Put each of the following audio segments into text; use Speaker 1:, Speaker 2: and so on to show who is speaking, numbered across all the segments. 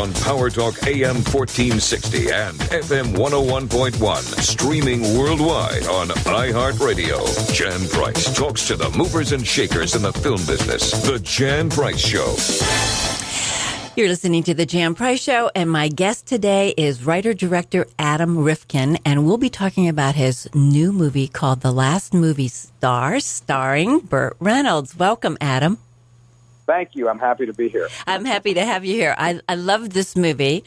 Speaker 1: on Power Talk AM 1460 and FM 101.1. Streaming worldwide on iHeartRadio. Jan Price talks to the movers and shakers in the film business. The Jan Price Show.
Speaker 2: You're listening to The Jan Price Show, and my guest today is writer-director Adam Rifkin, and we'll be talking about his new movie called The Last Movie Star, starring Burt Reynolds. Welcome, Adam.
Speaker 3: Thank you. I'm happy to be here.
Speaker 2: I'm happy to have you here. I love this movie.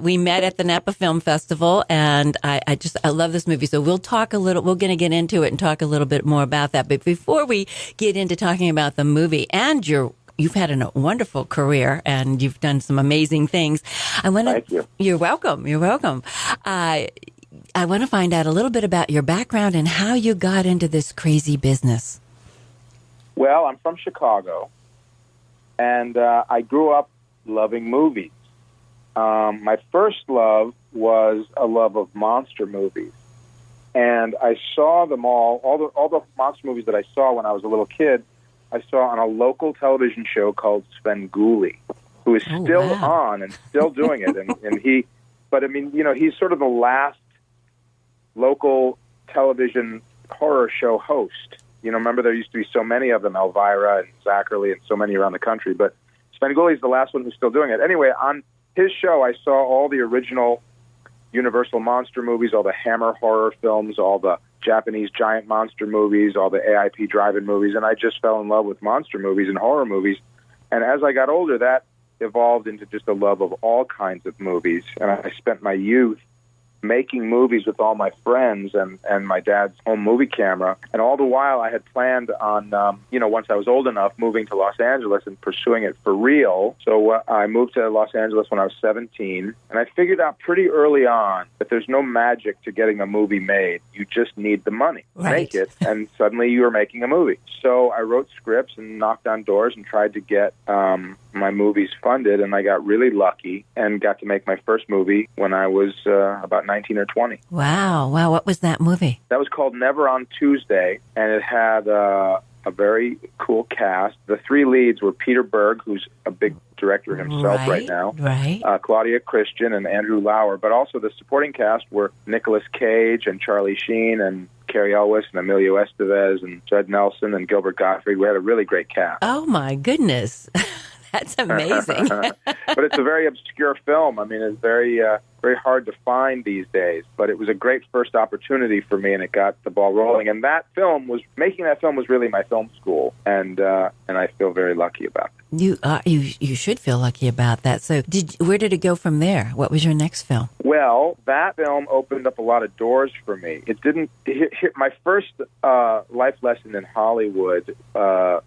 Speaker 2: We met at the Napa Film Festival, and I love this movie. So we're going to get into it and talk a little bit more about that. But before we get into talking about the movie and you've had a wonderful career, and you've done some amazing things.
Speaker 3: Thank you.
Speaker 2: You're welcome. You're welcome. I want to find out a little bit about your background and how you got into this crazy business.
Speaker 3: Well, I'm from Chicago, and I grew up loving movies. My first love was a love of monster movies, and I saw them all the monster movies that I saw when I was a little kid. I saw on a local television show called Svengoolie, who is still on and still doing it. He's sort of the last local television horror show host. Remember there used to be so many of them, Elvira and Zachary and so many around the country, but Svengoolie is the last one who's still doing it. Anyway, on his show, I saw all the original Universal monster movies, all the Hammer horror films, all the Japanese giant monster movies, all the AIP drive-in movies, and I just fell in love with monster movies and horror movies. And as I got older, that evolved into just a love of all kinds of movies. And I spent my youth making movies with all my friends and my dad's home movie camera. And all the while I had planned on, once I was old enough, moving to Los Angeles and pursuing it for real. So I moved to Los Angeles when I was 17, and I figured out pretty early on that there's no magic to getting a movie made. You just need the money to make it, and suddenly you are making a movie. So I wrote scripts and knocked on doors and tried to get my movies funded, and I got really lucky and got to make my first movie when I was about 19 or 20.
Speaker 2: Wow. What was that movie?
Speaker 3: That was called Never on Tuesday, and it had a very cool cast. The three leads were Peter Berg, who's a big director himself right now, Claudia Christian and Andrew Lauer, but also the supporting cast were Nicolas Cage and Charlie Sheen and Cary Elwes and Emilio Estevez and Judd Nelson and Gilbert Gottfried. We had a really great cast.
Speaker 2: Oh, my goodness. That's amazing.
Speaker 3: But it's a very obscure film. I mean, it's very hard to find these days. But it was a great first opportunity for me, and it got the ball rolling. And making that film was really my film school, and I feel very lucky about it.
Speaker 2: You should feel lucky about that. So where did it go from there? What was your next film?
Speaker 3: Well, that film opened up a lot of doors for me. It didn't. My first life lesson in Hollywood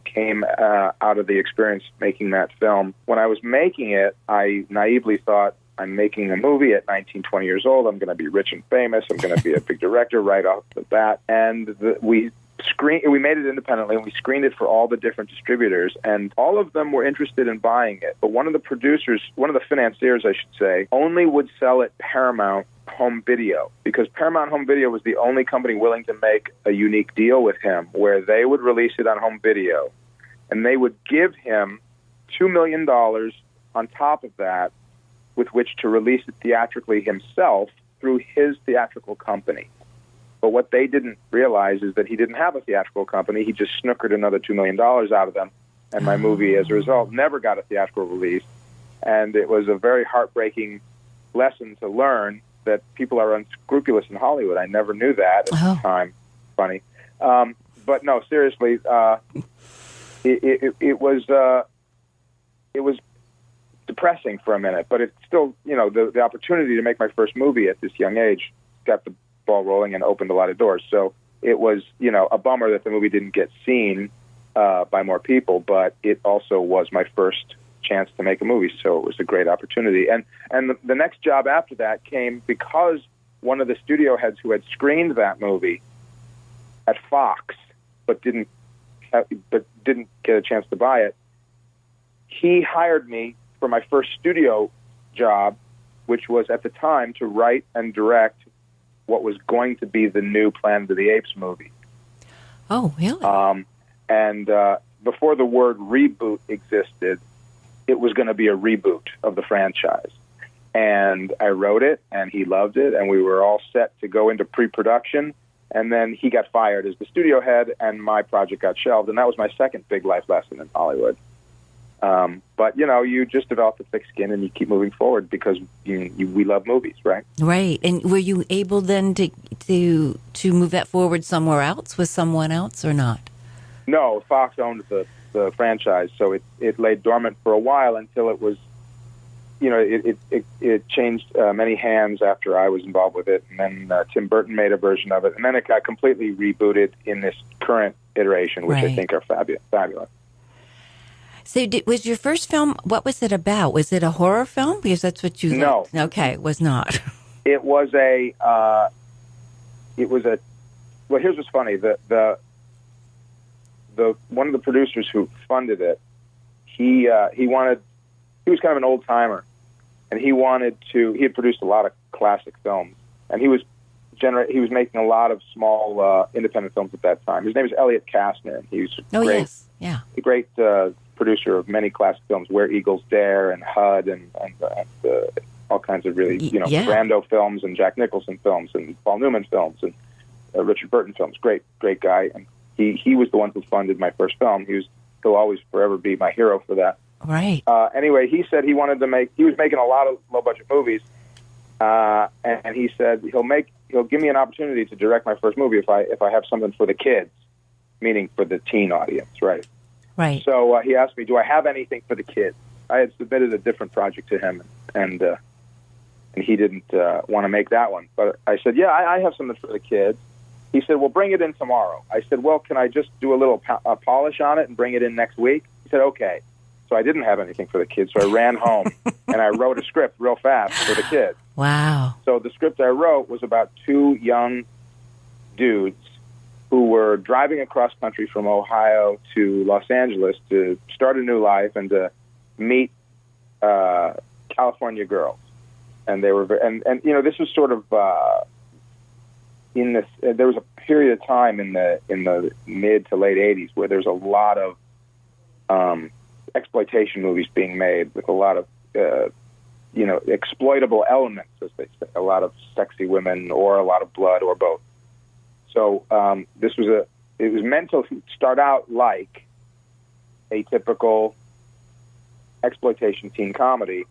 Speaker 3: came out of the experience making that film. When I was making it, I naively thought, I'm making a movie at 19, 20 years old. I'm going to be rich and famous. I'm going to be a big director right off the bat. And we made it independently, and we screened it for all the different distributors, and all of them were interested in buying it. But one of the financiers, I should say, only would sell it Paramount Home Video, because Paramount Home Video was the only company willing to make a unique deal with him where they would release it on home video, and they would give him $2 million on top of that with which to release it theatrically himself through his theatrical company. But what they didn't realize is that he didn't have a theatrical company. He just snookered another $2 million out of them, and my movie, as a result, never got a theatrical release. And it was a very heartbreaking lesson to learn that people are unscrupulous in Hollywood. I never knew that at the time. Funny. But no, seriously, it was depressing for a minute, but it's still, the opportunity to make my first movie at this young age got the ball rolling and opened a lot of doors. So it was, a bummer that the movie didn't get seen by more people, but it also was my first chance to make a movie, so it was a great opportunity. And the next job after that came because one of the studio heads who had screened that movie at Fox, but didn't get a chance to buy it, he hired me for my first studio job, which was at the time to write and direct what was going to be the new Planet of the Apes movie.
Speaker 2: Oh, really?
Speaker 3: And before the word reboot existed, it was going to be a reboot of the franchise. And I wrote it, and he loved it, and we were all set to go into pre-production. And then he got fired as the studio head, and my project got shelved. And that was my second big life lesson in Hollywood. But, you just develop a thick skin, and you keep moving forward because we love movies, right?
Speaker 2: Right. And were you able then to move that forward somewhere else with someone else or not?
Speaker 3: No, Fox owned the franchise, so it lay dormant for a while until it was, it changed many hands after I was involved with it, and then Tim Burton made a version of it, and then it got completely rebooted in this current iteration, which I think are fabulous.
Speaker 2: So was your first film, what was it about? Was it a horror film? Because that's what you
Speaker 3: No.
Speaker 2: liked. Okay, it was not.
Speaker 3: It was well, here's what's funny. The one of the producers who funded it, he was kind of an old timer, and he had produced a lot of classic films, and he was making a lot of small independent films at that time. His name is Elliot Kastner, and he was a great producer of many classic films, Where Eagles Dare and HUD and all kinds of really Brando films and Jack Nicholson films and Paul Newman films and Richard Burton films. Great guy, and he was the one who funded my first film. He'll always forever be my hero for that.
Speaker 2: Right.
Speaker 3: Anyway, he said he was making a lot of low budget movies, and he said he'll give me an opportunity to direct my first movie if I have something for the kids, meaning for the teen audience, right?
Speaker 2: Right.
Speaker 3: So he asked me, do I have anything for the kids? I had submitted a different project to him, and he didn't want to make that one. But I said, yeah, I have something for the kids. He said, well, bring it in tomorrow. I said, well, can I just do a little polish on it and bring it in next week? He said, okay. So I didn't have anything for the kids, so I ran home, and I wrote a script real fast for the kids.
Speaker 2: Wow.
Speaker 3: So the script I wrote was about two young dudes who were driving across country from Ohio to Los Angeles to start a new life and to meet California girls. And they were, and this was sort of in this. There was a period of time in the mid to late '80s where there's a lot of exploitation movies being made with a lot of exploitable elements, as they say, a lot of sexy women or a lot of blood or both. So it was meant to start out like a typical exploitation teen comedy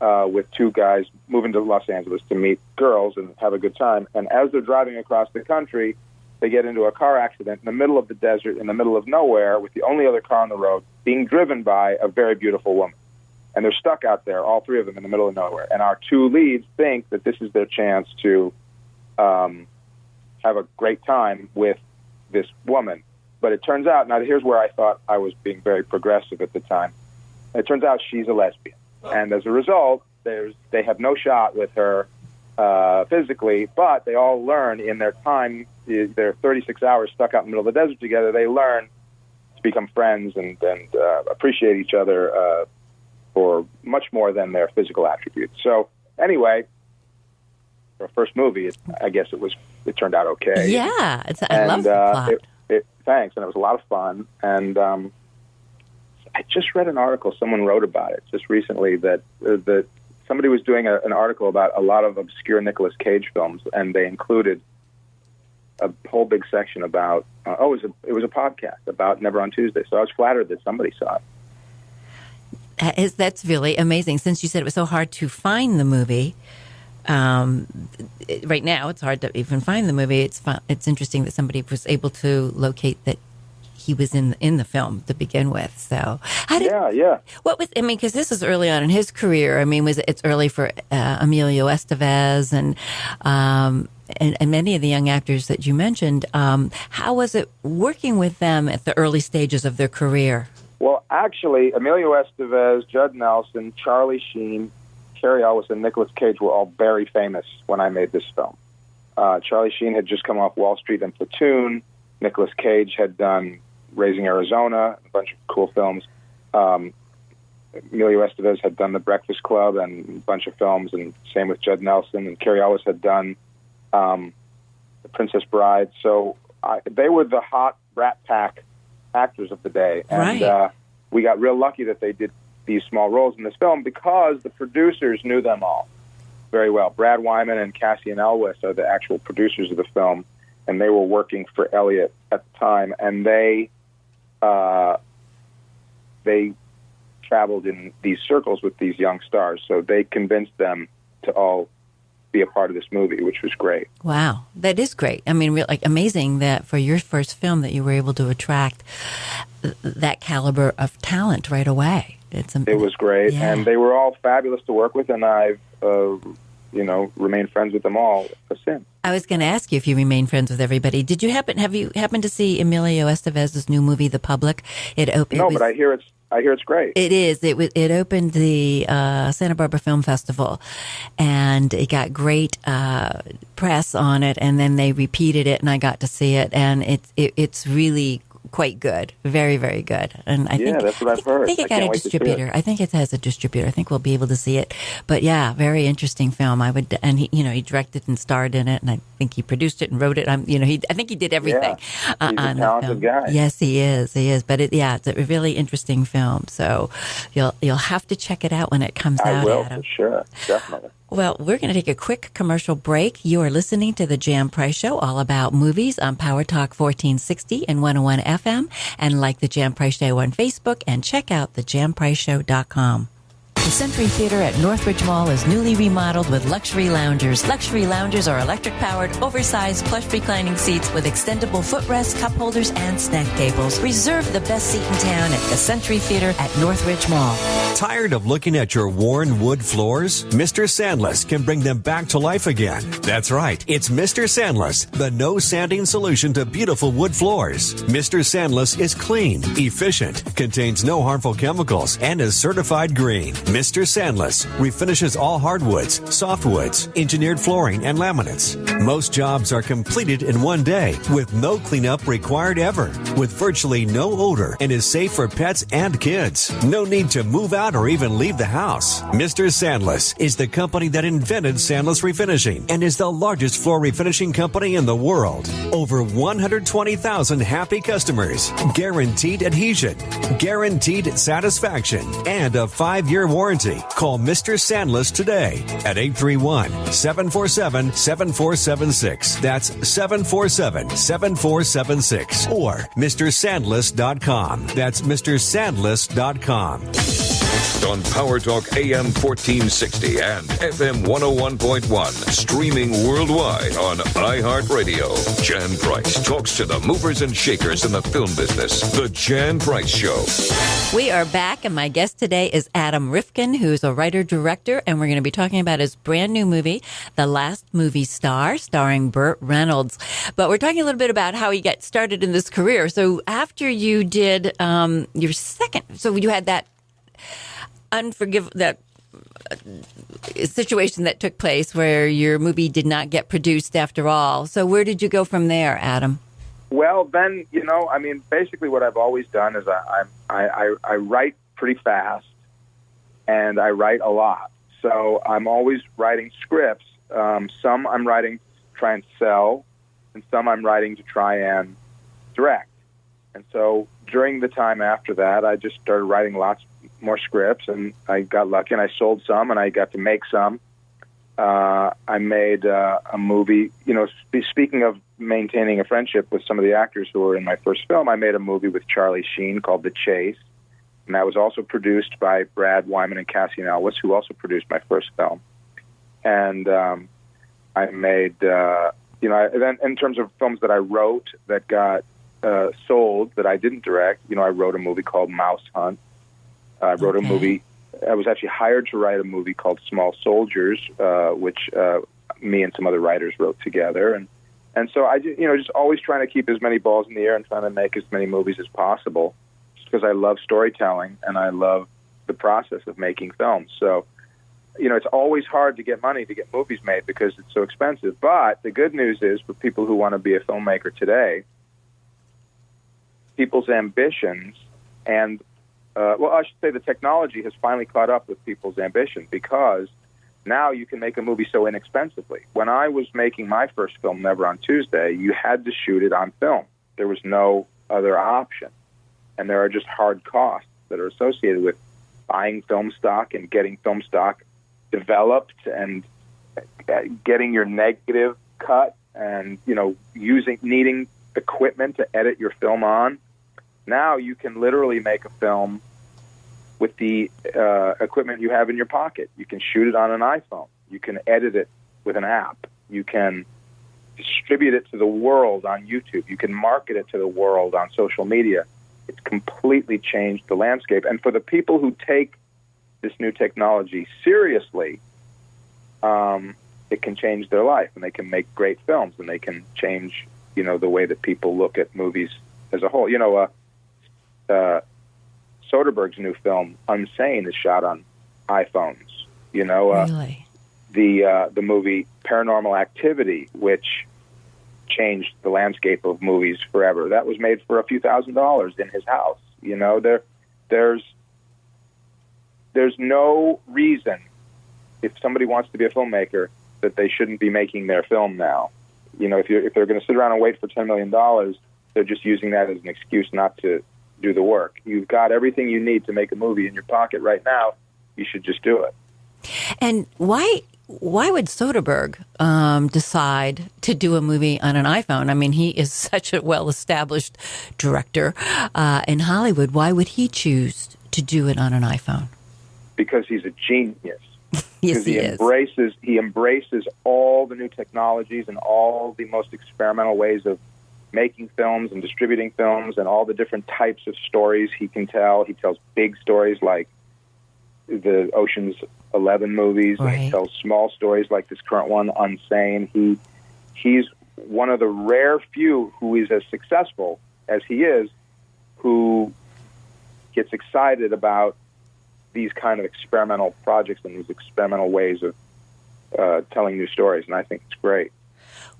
Speaker 3: with two guys moving to Los Angeles to meet girls and have a good time. And as they're driving across the country, they get into a car accident in the middle of the desert, in the middle of nowhere, with the only other car on the road being driven by a very beautiful woman. And they're stuck out there, all three of them, in the middle of nowhere. And our two leads think that this is their chance to have a great time with this woman. But it turns out, now here's where I thought I was being very progressive at the time. It turns out she's a lesbian. And as a result, they have no shot with her physically, but they all learn in their time, their 36 hours stuck out in the middle of the desert together, they learn to become friends and appreciate each other for much more than their physical attributes. So anyway, for a first movie, I guess it turned out okay.
Speaker 2: Yeah, I love the plot.
Speaker 3: Thanks, and it was a lot of fun. And I just read an article, someone wrote about it just recently, that somebody was doing an article about a lot of obscure Nicolas Cage films, and they included a whole big section about, it was a podcast about Never on Tuesday. So I was flattered that somebody saw it.
Speaker 2: That's really amazing. Since you said it was so hard to find the movie, right now it's hard to even find the movie. It's interesting that somebody was able to locate that he was in the film to begin with. So what was, because this is early on in his career. I mean, it's early for Emilio Estevez and many of the young actors that you mentioned. How was it working with them at the early stages of their career?
Speaker 3: Well, actually, Emilio Estevez, Judd Nelson, Charlie Sheen, Cary Elwes, and Nicolas Cage were all very famous when I made this film. Charlie Sheen had just come off Wall Street and Platoon. Nicolas Cage had done Raising Arizona, a bunch of cool films. Emilio Estevez had done The Breakfast Club and a bunch of films, and same with Judd Nelson. And Cary Elwes had done The Princess Bride. So they were the hot Rat Pack actors of the day. And we got real lucky that they did these small roles in this film because the producers knew them all very well. Brad Wyman and Cassian Elwes are the actual producers of the film, and they were working for Elliott at the time, and they traveled in these circles with these young stars, so they convinced them to all be a part of this movie, which was great.
Speaker 2: Wow, that is great. I mean, like amazing that for your first film that you were able to attract that caliber of talent right away.
Speaker 3: It was great,
Speaker 2: yeah.
Speaker 3: And they were all fabulous to work with, and I've remained friends with them all since.
Speaker 2: I was going to ask you if you remain friends with everybody. Have you happened to see Emilio Estevez's new movie, The Public?
Speaker 3: But I hear it's great.
Speaker 2: It is. It opened the Santa Barbara Film Festival, and it got great press on it. And then they repeated it, and I got to see it, and it's really quite good, very, very good. And I think
Speaker 3: that's what I've heard.
Speaker 2: I think it got a distributor. I think it has a distributor. I think we'll be able to see it. But yeah, very interesting film. He directed and starred in it, and I think he produced it and wrote it. I think he did everything.
Speaker 3: Yeah. He's a talented guy.
Speaker 2: Yes, he is. He is. But it's a really interesting film. So you'll have to check it out when it comes out.
Speaker 3: I will,
Speaker 2: Adam.
Speaker 3: for sure, definitely.
Speaker 2: Well, we're going to take a quick commercial break. You are listening to The Jan Price Show, all about movies on Power Talk 1460 and 101 FM. And like The Jan Price Show on Facebook and check out thejanpriceshow.com. The Century Theater at Northridge Mall is newly remodeled with luxury loungers. Luxury loungers are electric-powered, oversized, plush reclining seats with extendable footrests, cup holders, and snack tables. Reserve the best seat in town at the Century Theater at Northridge Mall.
Speaker 4: Tired of looking at your worn wood floors? Mr. Sandless can bring them back to life again. That's right. It's Mr. Sandless, the no-sanding solution to beautiful wood floors. Mr. Sandless is clean, efficient, contains no harmful chemicals, and is certified green. Mr. Sandless refinishes all hardwoods, softwoods, engineered flooring, and laminates. Most jobs are completed in one day with no cleanup required ever, with virtually no odor, and is safe for pets and kids. No need to move out or even leave the house. Mr. Sandless is the company that invented Sandless Refinishing and is the largest floor refinishing company in the world. Over 120,000 happy customers, guaranteed adhesion, guaranteed satisfaction, and a 5-year warranty. Call Mr. Sandless today at 831-747-7476. That's 747-7476. Or MrSandless.com. That's MrSandless.com.
Speaker 1: On Power Talk AM 1460 and FM 101.1. Streaming worldwide on iHeartRadio. Jan Price talks to the movers and shakers in the film business. The Jan Price Show.
Speaker 2: We are back, and my guest today is Adam Rifkin, who's a writer-director, and we're going to be talking about his brand new movie, The Last Movie Star, starring Burt Reynolds. But we're talking a little bit about how he got started in this career. So after you did your second, so you had that situation that took place where your movie did not get produced after all. So where did you go from there, Adam?
Speaker 3: Well, then, basically what I've always done is I write pretty fast, and I write a lot. So I'm always writing scripts. Some I'm writing to try and sell, and some I'm writing to try and direct. And so during the time after that, I just started writing lots more scripts, and I got lucky, and I sold some, and I got to make some. I made a movie. Speaking of maintaining a friendship with some of the actors who were in my first film, I made a movie with Charlie Sheen called The Chase, and that was also produced by Brad Wyman and Cassian Elwes, who also produced my first film. And I made, then in terms of films that I wrote that got sold that I didn't direct, I wrote a movie called Mouse Hunt. I wrote a movie. I was actually hired to write a movie called Small Soldiers, which me and some other writers wrote together. And so I, just always trying to keep as many balls in the air and trying to make as many movies as possible, just because I love storytelling and I love the process of making films. So, it's always hard to get money to get movies made because it's so expensive. But the good news is for people who want to be a filmmaker today, people's ambitions and I should say the technology has finally caught up with people's ambition, because now you can make a movie so inexpensively. When I was making my first film, Never on Tuesday, you had to shoot it on film. There was no other option. And there are just hard costs that are associated with buying film stock and getting film stock developed and getting your negative cut and, needing equipment to edit your film on. Now you can literally make a film with the equipment you have in your pocket. You can shoot it on an iPhone. You can edit it with an app. You can distribute it to the world on YouTube. You can market it to the world on social media. It's completely changed the landscape. And for the people who take this new technology seriously, it can change their life, and they can make great films, and they can change, the way that people look at movies as a whole. Soderbergh's new film, Unsane, is shot on iPhones.
Speaker 2: Really?
Speaker 3: The movie Paranormal Activity, which changed the landscape of movies forever, that was made for a few $1,000s in his house. There's no reason, if somebody wants to be a filmmaker, that they shouldn't be making their film now. If they're going to sit around and wait for $10 million, they're just using that as an excuse not to do the work. You've got everything you need to make a movie in your pocket right now. You should just do it.
Speaker 2: And why would Soderbergh decide to do a movie on an iPhone? I mean, he is such a well-established director in Hollywood. Why would he choose to do it on an iPhone?
Speaker 3: Because he's a genius.
Speaker 2: Yes,
Speaker 3: he embraces all the new technologies and all the most experimental ways of making films and distributing films and all the different types of stories he can tell. He tells big stories like the Ocean's 11 movies,
Speaker 2: right.
Speaker 3: And he tells small stories like this current one, Unsane. He's one of the rare few who is as successful as he is, who gets excited about these kind of experimental projects and these experimental ways of telling new stories, and I think it's great.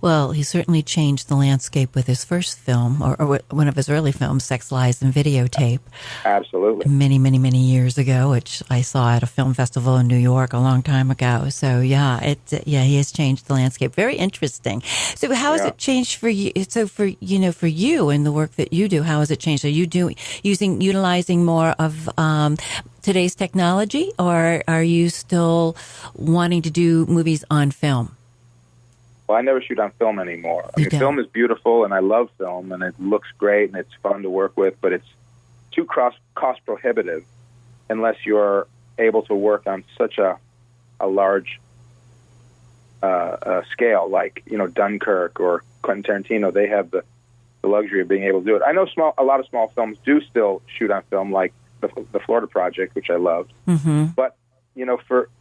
Speaker 2: Well, he certainly changed the landscape with his first film, or one of his early films, Sex, Lies, and Videotape.
Speaker 3: Absolutely.
Speaker 2: Many, many, many years ago, which I saw at a film festival in New York a long time ago. So, he has changed the landscape. Very interesting. So how has it changed for you? So for you and the work that you do, how has it changed? Are you utilizing more of today's technology, or are you still wanting to do movies on film?
Speaker 3: Well, I never shoot on film anymore. Film is beautiful, and I love film, and it looks great, and it's fun to work with, but it's too cost prohibitive unless you're able to work on such a large scale, like Dunkirk or Quentin Tarantino. They have the luxury of being able to do it. I know a lot of small films do still shoot on film, like the Florida Project, which I loved.
Speaker 2: Mm-hmm.
Speaker 3: But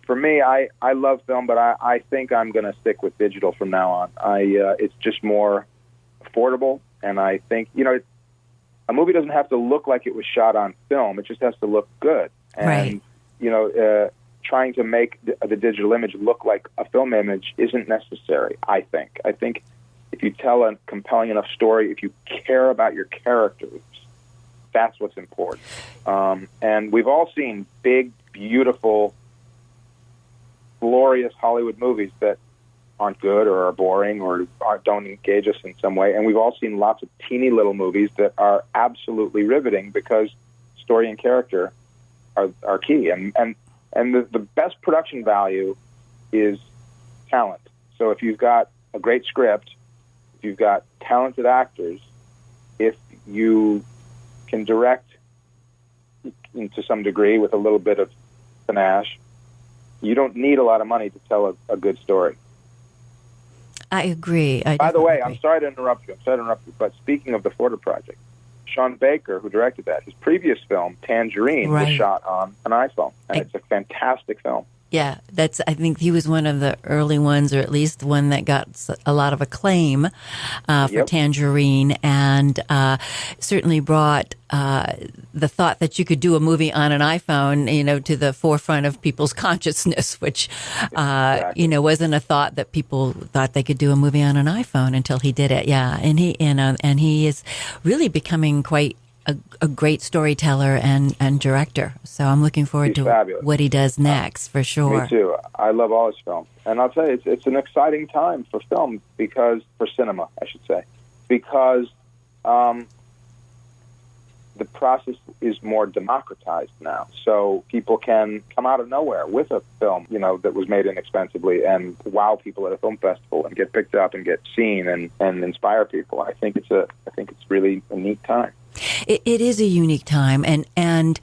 Speaker 3: for me, I love film, but I think I'm going to stick with digital from now on. It's just more affordable, and I think a movie doesn't have to look like it was shot on film. It just has to look good. And trying to make the digital image look like a film image isn't necessary. I think if you tell a compelling enough story, if you care about your characters, that's what's important. And we've all seen big, beautiful, glorious Hollywood movies that aren't good or are boring or don't engage us in some way. And we've all seen lots of teeny little movies that are absolutely riveting because story and character are key. And the best production value is talent. So if you've got a great script, if you've got talented actors, if you can direct to some degree with a little bit of panache, you don't need a lot of money to tell a good story.
Speaker 2: I agree.
Speaker 3: By the way, I'm sorry to interrupt you, but speaking of the Florida Project, Sean Baker, who directed that, his previous film, Tangerine, was shot on an iPhone, and it's a fantastic film.
Speaker 2: Yeah, I think he was one of the early ones, or at least one that got a lot of acclaim for Tangerine, and certainly brought the thought that you could do a movie on an iPhone, to the forefront of people's consciousness, which, wasn't a thought that people thought they could do a movie on an iPhone until he did it. Yeah, and he is really becoming quite a great storyteller and director. So I'm looking forward to
Speaker 3: fabulous.
Speaker 2: What he does next, for sure.
Speaker 3: Me too. I love all his films. And I'll tell you, it's an exciting time for film, for cinema, I should say, because the process is more democratized now. So people can come out of nowhere with a film, that was made inexpensively and wow people at a film festival and get picked up and get seen and inspire people. I think it's really a neat time.
Speaker 2: It is a unique time, and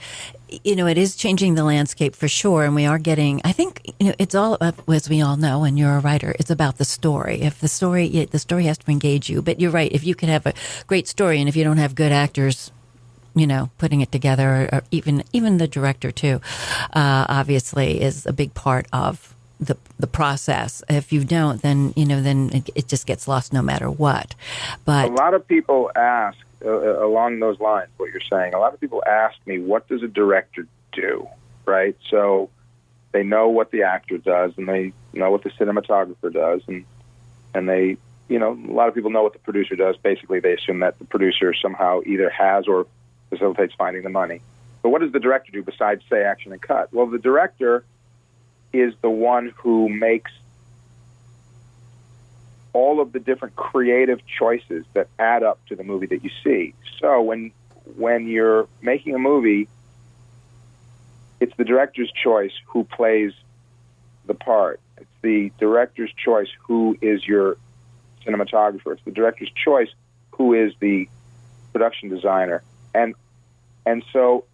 Speaker 2: it is changing the landscape for sure. And we are getting, I think, it's all, as we all know, and you're a writer, it's about the story. If the story has to engage you. But you're right. If you can have a great story, and if you don't have good actors, putting it together, or even the director too, obviously is a big part of the process. If you don't, then it just gets lost no matter what. But
Speaker 3: a lot of people ask along those lines, what you're saying. A lot of people ask me, what does a director do? Right? So they know what the actor does, and they know what the cinematographer does, and they, a lot of people know what the producer does. Basically, they assume that the producer somehow either has or facilitates finding the money. But what does the director do besides say action and cut? Well, the director is the one who makes all of the different creative choices that add up to the movie that you see. So when you're making a movie, it's the director's choice who plays the part. It's the director's choice who is your cinematographer. It's the director's choice who is the production designer. And so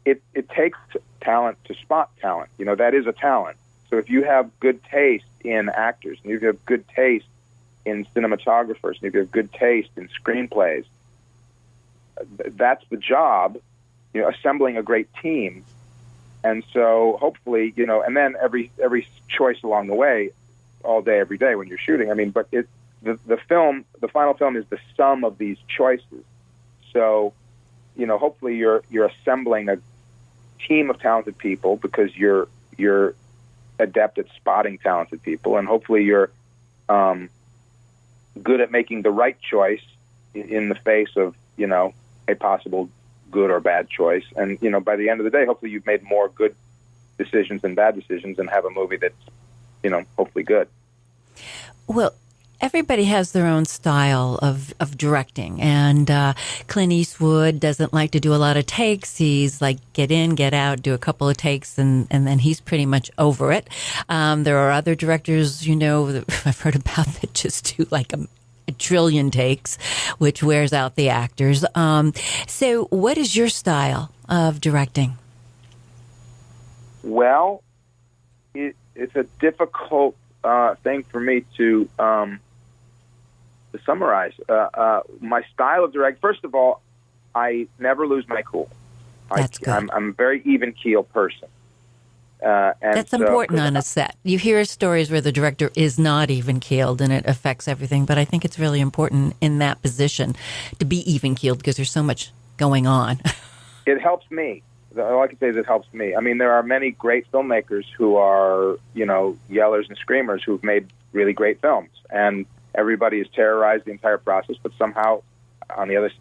Speaker 3: it takes talent to spot talent. That is a talent. So if you have good taste in actors, and if you have good taste in cinematographers, and if you have good taste in screenplays, that's the job, assembling a great team. And so hopefully, and then every choice along the way, all day, every day when you're shooting. I mean, but the final film is the sum of these choices. So, hopefully you're assembling a team of talented people because you're adept at spotting talented people, and hopefully you're good at making the right choice in the face of, a possible good or bad choice. And, by the end of the day, hopefully you've made more good decisions than bad decisions and have a movie that's, hopefully good.
Speaker 2: Well, everybody has their own style of directing, and Clint Eastwood doesn't like to do a lot of takes. He's like, get in, get out, do a couple of takes, and then he's pretty much over it. There are other directors, that I've heard about that just do like a trillion takes, which wears out the actors. So what is your style of directing?
Speaker 3: Well, it's a difficult thing for me to summarize. My style of direct, first of all, I never lose my cool.
Speaker 2: That's good.
Speaker 3: I'm a very even-keel person. And
Speaker 2: that's important on a set. You hear stories where the director is not even-keeled and it affects everything, but I think it's really important in that position to be even-keeled because there's so much going on.
Speaker 3: It helps me. All I can say is it helps me. I mean, there are many great filmmakers who are, yellers and screamers who've made really great films, and everybody is terrorized the entire process, but somehow on the other,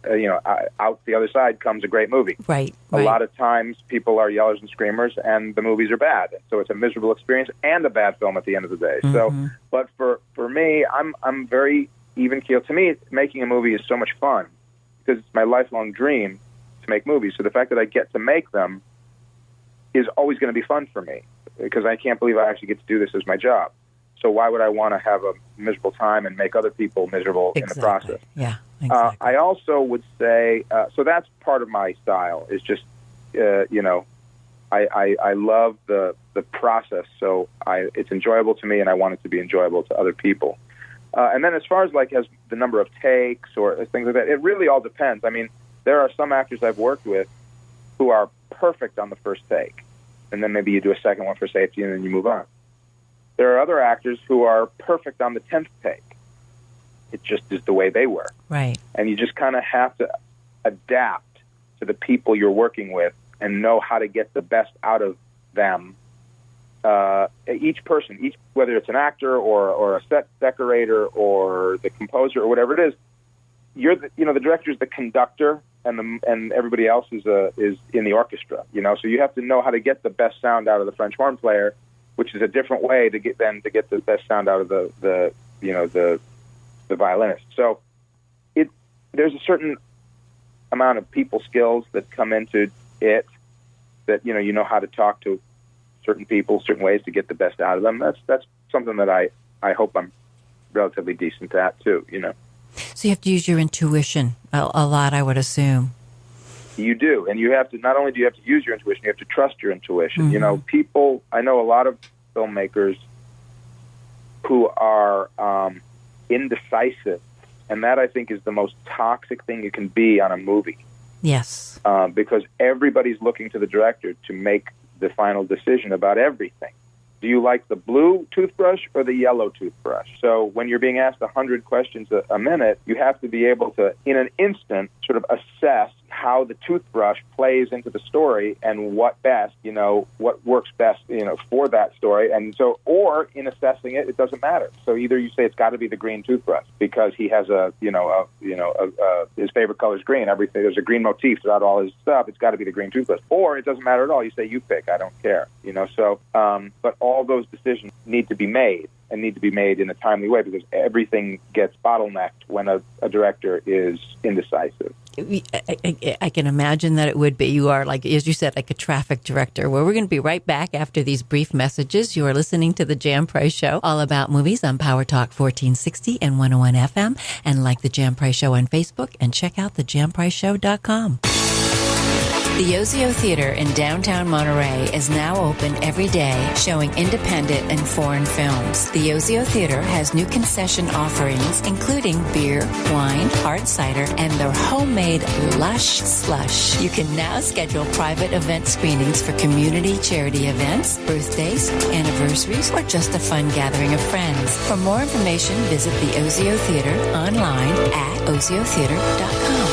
Speaker 3: out the other side comes a great movie.
Speaker 2: Right.
Speaker 3: A lot of times people are yellers and screamers and the movies are bad. So it's a miserable experience and a bad film at the end of the day.
Speaker 2: Mm-hmm.
Speaker 3: So, but for me, I'm very even keel. To me, making a movie is so much fun because it's my lifelong dream to make movies. So the fact that I get to make them is always going to be fun for me because I can't believe I actually get to do this as my job. So why would I want to have a miserable time and make other people miserable in the process?
Speaker 2: Yeah, exactly.
Speaker 3: I also would say, so that's part of my style is just, I love the process. So it's enjoyable to me and I want it to be enjoyable to other people. And then as far as as the number of takes or things like that, it really all depends. I mean, there are some actors I've worked with who are perfect on the first take. And then maybe you do a second one for safety and then you move on. There are other actors who are perfect on the 10th take. It just is the way they were.
Speaker 2: Right.
Speaker 3: And you just kind of have to adapt to the people you're working with and know how to get the best out of them. Each person, whether it's an actor or a set decorator or the composer or whatever it is, the director is the conductor and everybody else is in the orchestra. So you have to know how to get the best sound out of the French horn player, which is a different way to get the best sound out of the violinist. So there's a certain amount of people skills that come into it, that, you know how to talk to certain people, certain ways to get the best out of them. That's something that I hope I'm relatively decent at too,
Speaker 2: So you have to use your intuition a lot, I would assume.
Speaker 3: You do, and you have to, not only do you have to use your intuition, you have to trust your intuition.
Speaker 2: Mm-hmm.
Speaker 3: I know a lot of filmmakers who are indecisive, and that, I think, is the most toxic thing you can be on a movie.
Speaker 2: Yes.
Speaker 3: Because everybody's looking to the director to make the final decision about everything. Do you like the blue toothbrush or the yellow toothbrush? So when you're being asked 100 questions a minute, you have to be able to, in an instant, sort of assess how the toothbrush plays into the story and what what works best, for that story. And so, or in assessing it, it doesn't matter. So either you say it's got to be the green toothbrush because he has his favorite color is green. Everything, there's a green motif throughout all his stuff. It's got to be the green toothbrush. Or it doesn't matter at all. You say you pick. I don't care. So, but all those decisions need to be made, and need to be made in a timely way, because everything gets bottlenecked when a director is indecisive.
Speaker 2: I can imagine that it would be. You are, like, as you said, like a traffic director. Well, we're going to be right back after these brief messages. You are listening to The Jan Price Show, all about movies on Power Talk 1460 and 101 FM. And like The Jan Price Show on Facebook, and check out thejanpriceshow.com. The Ozio Theater in downtown Monterey is now open every day, showing independent and foreign films. The Ozio Theater has new concession offerings, including beer, wine, hard cider, and their homemade Lush Slush. You can now schedule private event screenings for community charity events, birthdays, anniversaries, or just a fun gathering of friends. For more information, visit the Ozio Theater online at oziotheater.com.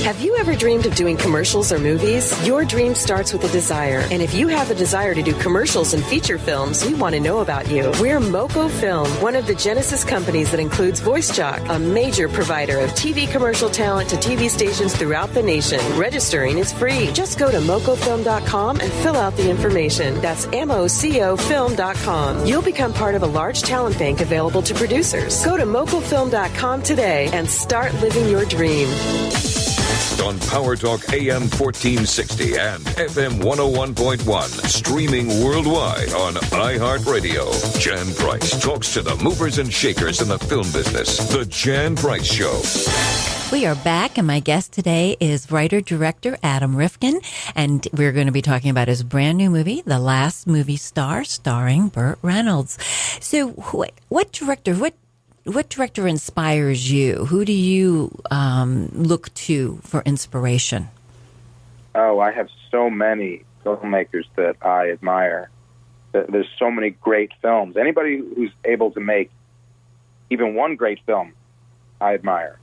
Speaker 5: Have you ever dreamed of doing commercials or movies? Your dream starts with a desire. And if you have a desire to do commercials and feature films, we want to know about you. We're Moco Film, one of the Genesis companies that includes VoiceJock, a major provider of TV commercial talent to TV stations throughout the nation. Registering is free. Just go to mocofilm.com and fill out the information. That's MOCOfilm.com. You'll become part of a large talent bank available to producers. Go to mocofilm.com today and start living your dream.
Speaker 1: On Power Talk AM 1460 and FM 101.1, streaming worldwide on iHeartRadio. Jan Price talks to the movers and shakers in the film business. The Jan Price Show.
Speaker 2: We are back, and my guest today is writer-director Adam Rifkin, and we're going to be talking about his brand new movie, The Last Movie Star, starring Burt Reynolds. So what director inspires you? Who do you look to for inspiration?
Speaker 3: Oh, I have so many filmmakers that I admire. There's so many great films. Anybody who's able to make even one great film, I admire.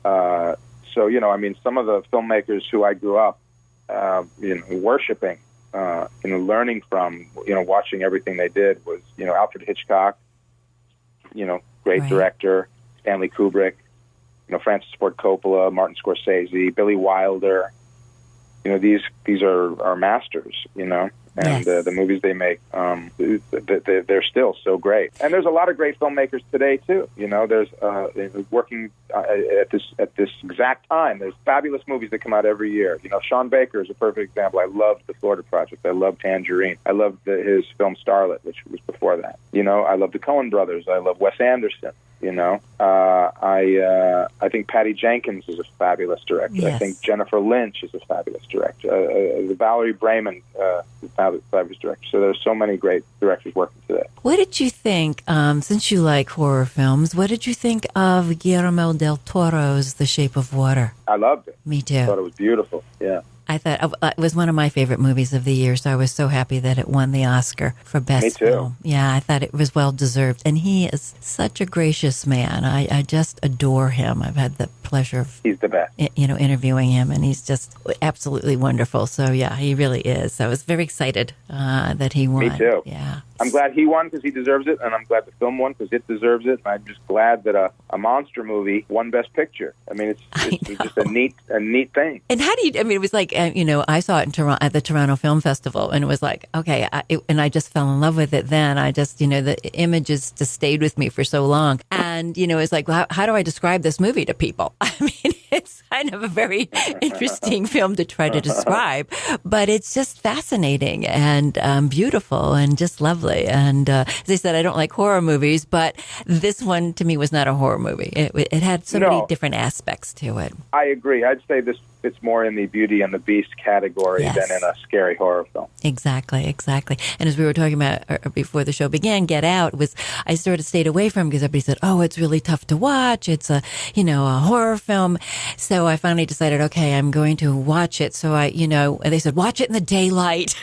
Speaker 3: Some of the filmmakers who I grew up, worshiping, learning from, watching everything they did was, Alfred Hitchcock, great
Speaker 2: Right.
Speaker 3: director, Stanley Kubrick, Francis Ford Coppola, Martin Scorsese, Billy Wilder. These are masters, and
Speaker 2: Yes.
Speaker 3: the movies they make, they're still so great. And there's a lot of great filmmakers today too. There's working at this exact time. There's fabulous movies that come out every year. Sean Baker is a perfect example. I loved The Florida Project. I loved Tangerine. I loved his film Starlet, which was before that. I love the Coen brothers. I love Wes Anderson. I think Patty Jenkins is a fabulous director.
Speaker 2: Yes.
Speaker 3: I think Jennifer Lynch is a fabulous director. Valerie Brayman is a fabulous director. So there's so many great directors working today.
Speaker 2: What did you think, since you like horror films, what did you think of Guillermo del Toro's The Shape of Water?
Speaker 3: I loved it.
Speaker 2: Me too.
Speaker 3: I thought it was beautiful. Yeah.
Speaker 2: I thought it was one of my favorite movies of the year, so I was so happy that it won the Oscar for Best
Speaker 3: Me too.
Speaker 2: Film. Yeah, I thought it was well deserved. And he is such a gracious man. I just adore him. I've had the pleasure of
Speaker 3: He's the best.
Speaker 2: interviewing him, and he's just absolutely wonderful. So yeah, he really is. So I was very excited that he won.
Speaker 3: Me too.
Speaker 2: Yeah.
Speaker 3: I'm glad he won because he deserves it, and I'm glad the film won because it deserves it. And I'm just glad that a monster movie won Best Picture. I mean, it's just a neat thing.
Speaker 2: And how do you? I mean, it was like I saw it in Toronto at the Toronto Film Festival, and it was like, okay, and I just fell in love with it. Then I just, the images just stayed with me for so long, and it's like, well, how do I describe this movie to people? I mean, it's kind of a very interesting film to try to describe, but it's just fascinating and beautiful and just lovely. And as I said, I don't like horror movies, but this one to me was not a horror movie. It had so many different aspects to it.
Speaker 3: I agree. I'd say this fits more in the Beauty and the Beast category than in a scary horror film.
Speaker 2: Exactly. And as we were talking about before the show began, Get Out I sort of stayed away from because everybody said, "Oh, it's really tough to watch. It's a horror film." So I finally decided, okay, I'm going to watch it. So they said, watch it in the daylight.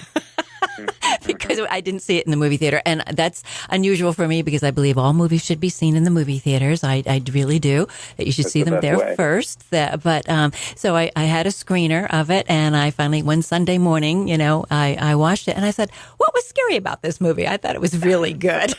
Speaker 2: Because I didn't see it in the movie theater. And that's unusual for me because I believe all movies should be seen in the movie theaters. I really do. That you should see them there first. So I had a screener of it, and I finally, one Sunday morning, I watched it, and I said, what was scary about this movie? I thought it was really good.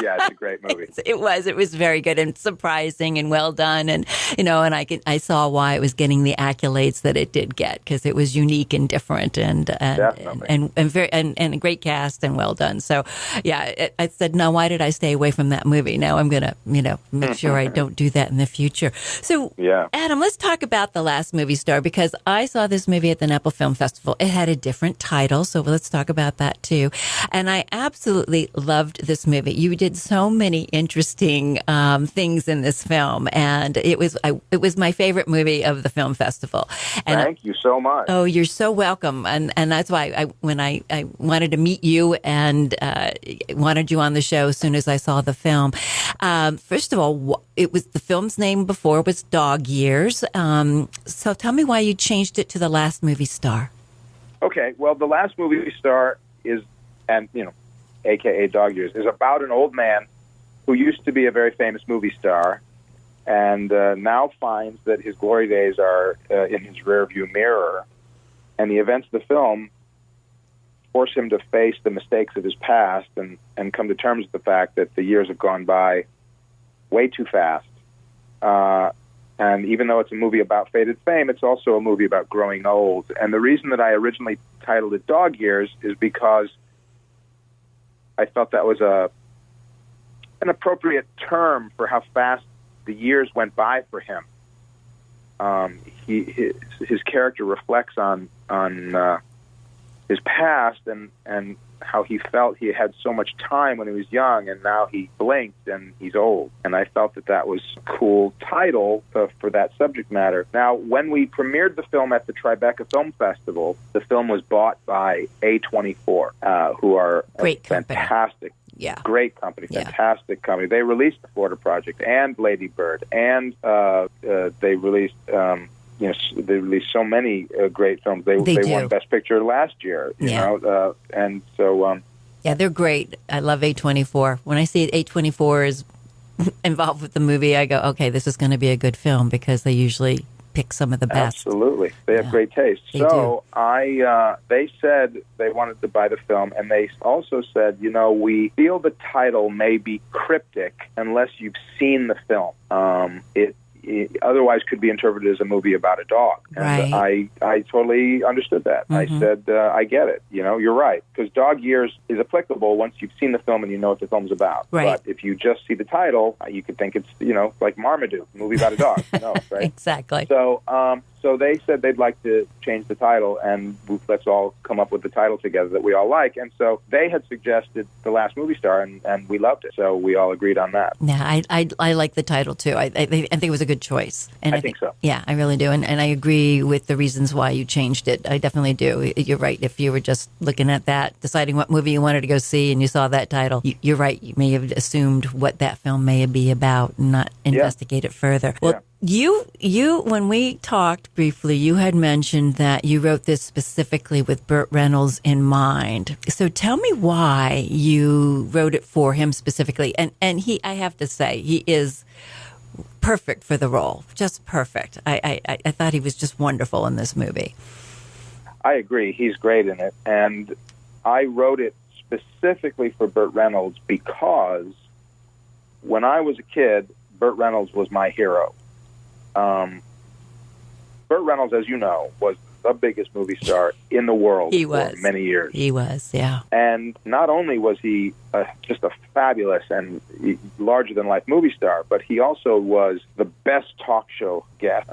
Speaker 3: Yeah, it's a great movie.
Speaker 2: It was very good and surprising and well done. And, and I saw why it was getting the accolades that it did get because it was unique and different and a great cast and well done. So, yeah, I said, no, why did I stay away from that movie? Now I'm going to, make sure I don't do that in the future. So, Adam, let's talk about The Last Movie Star because I saw this movie at the Napa Film Festival. It had a different title, so let's talk about that too. And I absolutely loved this movie. You did so many interesting things in this film, and it was my favorite movie of the film festival. And
Speaker 3: thank you so much.
Speaker 2: Oh, you're so welcome, and that's why when I wanted to meet you and wanted you on the show as soon as I saw the film. First of all, it was the film's name before was Dog Years. So tell me why you changed it to The Last Movie Star.
Speaker 3: Okay, well, The Last Movie Star is, a.k.a. Dog Years, is about an old man who used to be a very famous movie star and now finds that his glory days are in his rearview mirror. And the events of the film force him to face the mistakes of his past and come to terms with the fact that the years have gone by way too fast. And even though it's a movie about faded fame, it's also a movie about growing old. And the reason that I originally titled it Dog Years is because I felt that was an appropriate term for how fast the years went by for him. His character reflects on his past and how he felt he had so much time when he was young, and now he blinked and he's old. And I felt that was a cool title for that subject matter. Now, when we premiered the film at the Tribeca Film Festival, the film was bought by A24, who are
Speaker 2: great
Speaker 3: fantastic.
Speaker 2: Yeah.
Speaker 3: Great company, fantastic company. They released The Florida Project and Lady Bird, and they released they released so many great films. They won Best Picture last year, you know, and so.
Speaker 2: Yeah, they're great. I love A24. When I see A24 is involved with the movie, I go, okay, this is going to be a good film because they usually pick some of the best.
Speaker 3: Absolutely. They have great taste. So they said they wanted to buy the film, and they also said, we feel the title may be cryptic unless you've seen the film. It otherwise could be interpreted as a movie about a dog. And I totally understood that. Mm-hmm. I said, I get it. You're right. Because Dog Years is applicable once you've seen the film and you know what the film's about.
Speaker 2: Right.
Speaker 3: But if you just see the title, you could think it's, like Marmaduke, a movie about a dog. Right?
Speaker 2: Exactly.
Speaker 3: So they said they'd like to change the title, and let's all come up with the title together that we all like. And so they had suggested The Last Movie Star, and we loved it. So we all agreed on that.
Speaker 2: Yeah, I like the title, too. I think it was a good choice. And
Speaker 3: I think so.
Speaker 2: Yeah, I really do. And I agree with the reasons why you changed it. I definitely do. You're right. If you were just looking at that, deciding what movie you wanted to go see, and you saw that title, you're right. You may have assumed what that film may be about and not investigate it further. Well, You, when we talked briefly, you had mentioned that you wrote this specifically with Burt Reynolds in mind. So tell me why you wrote it for him specifically. And he, I have to say, he is perfect for the role, just perfect. I thought he was just wonderful in this movie.
Speaker 3: I agree. He's great in it. And I wrote it specifically for Burt Reynolds because when I was a kid, Burt Reynolds was my hero. Burt Reynolds, as you know, was the biggest movie star in the world for many years.
Speaker 2: He was, yeah.
Speaker 3: And not only was he just a fabulous and larger-than-life movie star, but he also was the best talk show guest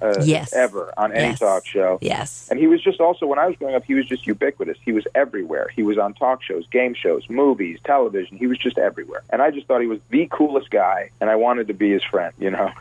Speaker 3: ever on any talk show.
Speaker 2: Yes.
Speaker 3: And he was just also, when I was growing up, he was just ubiquitous. He was everywhere. He was on talk shows, game shows, movies, television. He was just everywhere. And I just thought he was the coolest guy, and I wanted to be his friend, you know.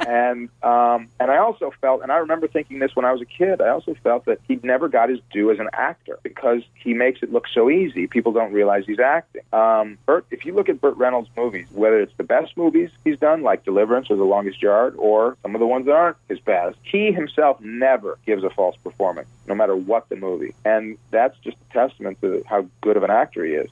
Speaker 3: And I also felt, and I remember thinking this when I was a kid, I also felt that he never got his due as an actor because he makes it look so easy. People don't realize he's acting. Burt, if you look at Burt Reynolds' movies, whether it's the best movies he's done, like Deliverance or The Longest Yard, or some of the ones that aren't his best, he himself never gives a false performance, no matter what the movie. And that's just a testament to how good of an actor he is.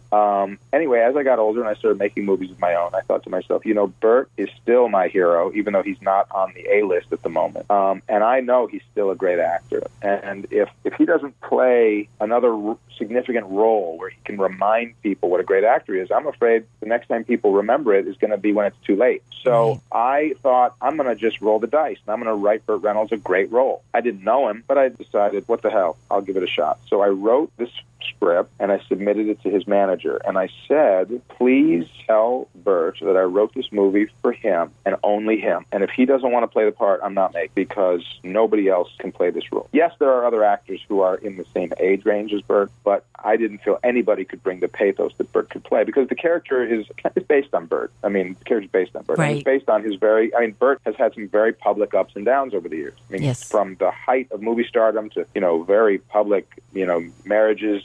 Speaker 3: Anyway, as I got older and I started making movies of my own, I thought to myself, you know, Burt is still my hero, even though he's not on the A-list at the moment. And I know he's still a great actor. And if he doesn't play another significant role where he can remind people what a great actor he is, I'm afraid the next time people remember it is going to be when it's too late. So I thought, I'm going to just roll the dice, and I'm going to write Burt Reynolds a great role. I didn't know him, but I decided, what the hell, I'll give it a shot. So I wrote this script, and I submitted it to his manager. And I said, please tell Burt that I wrote this movie for him and only him. And if he doesn't want to play the part, I'm not making, because nobody else can play this role. Yes, there are other actors who are in the same age range as Burt, but I didn't feel anybody could bring the pathos that Burt could play, because the character is based on Burt. I mean, the character is based on Burt.
Speaker 2: Right.
Speaker 3: And it's based on his Burt has had some very public ups and downs over the years. I mean, from the height of movie stardom to, you know, very public, you know, marriages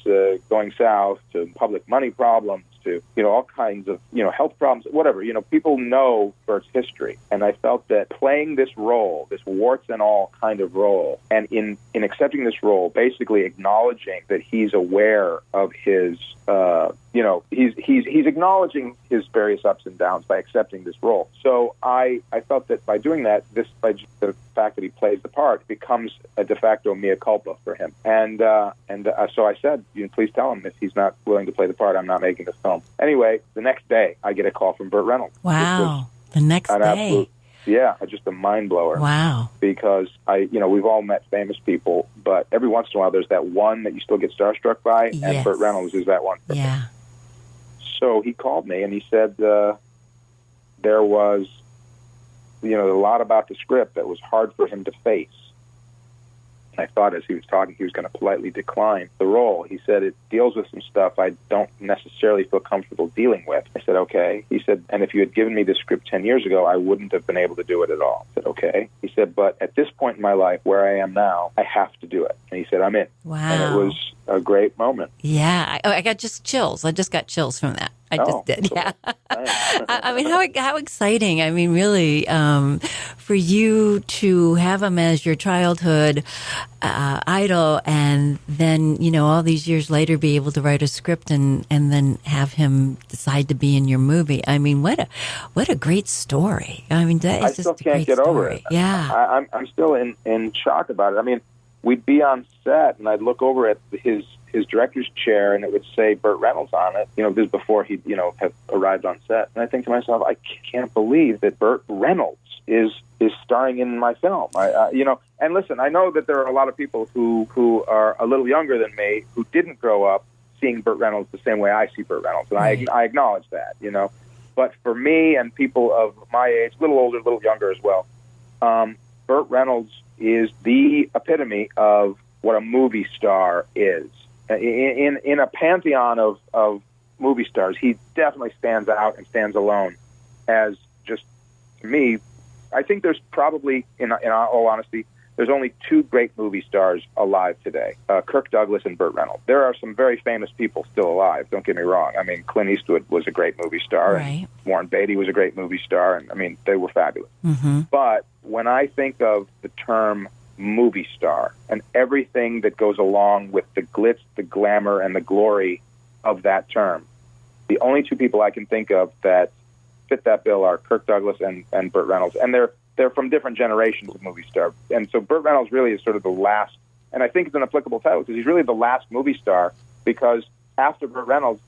Speaker 3: going south, to public money problems, to, you know, all kinds of, you know, health problems, whatever. You know, people know Burt's history. And I felt that playing this role, this warts and all kind of role, and in accepting this role, basically acknowledging that he's aware of his, you know, he's acknowledging his various ups and downs by accepting this role. So I felt that by doing that, by the fact that he plays the part, becomes a de facto mea culpa for him. And so I said, you know, please tell him if he's not willing to play the part, I'm not making this film. Anyway, the next day, I get a call from Burt Reynolds.
Speaker 2: Wow. The next day.
Speaker 3: Just a mind blower.
Speaker 2: Wow.
Speaker 3: Because we've all met famous people, but every once in a while there's that one that you still get starstruck by, and Burt Reynolds is that one.
Speaker 2: Yeah.
Speaker 3: So he called me and he said there was, you know, a lot about the script that was hard for him to face. And I thought as he was talking, he was going to politely decline the role. He said, it deals with some stuff I don't necessarily feel comfortable dealing with. I said, okay. He said, and if you had given me this script 10 years ago, I wouldn't have been able to do it at all. I said, okay. He said, but at this point in my life, where I am now, I have to do it. And he said, I'm in.
Speaker 2: Wow.
Speaker 3: And it was a great moment.
Speaker 2: Yeah. I got just chills. I just got chills from that. I just did. Yeah. I mean, how exciting. I mean, really, for you to have him as your childhood idol, and then, you know, all these years later be able to write a script and then have him decide to be in your movie. I mean, what a great story. I mean, that is just a great story. I still can't get over it.
Speaker 3: Yeah. I'm still in shock about it. I mean, we'd be on set and I'd look over at his director's chair and it would say Burt Reynolds on it. You know, this is before he, you know, had arrived on set. And I think to myself, I can't believe that Burt Reynolds is starring in my film. You know, and listen, I know that there are a lot of people who are a little younger than me who didn't grow up seeing Burt Reynolds the same way I see Burt Reynolds, and I acknowledge that, you know. But for me and people of my age, a little older, a little younger as well, Burt Reynolds is the epitome of what a movie star is. In a pantheon of movie stars, he definitely stands out and stands alone as, just, to me, I think there's probably, in all honesty, there's only two great movie stars alive today, Kirk Douglas and Burt Reynolds. There are some very famous people still alive, don't get me wrong. I mean, Clint Eastwood was a great movie star,
Speaker 2: right.
Speaker 3: And Warren Beatty was a great movie star, and I mean, they were fabulous.
Speaker 2: Mm-hmm.
Speaker 3: But when I think of the term movie star and everything that goes along with the glitz, the glamour, and the glory of that term, the only two people I can think of that fit that bill are Kirk Douglas and Burt Reynolds. And they're from different generations of movie star. And so Burt Reynolds really is sort of the last, and I think it's an applicable title because he's really the last movie star, because after Burt Reynolds,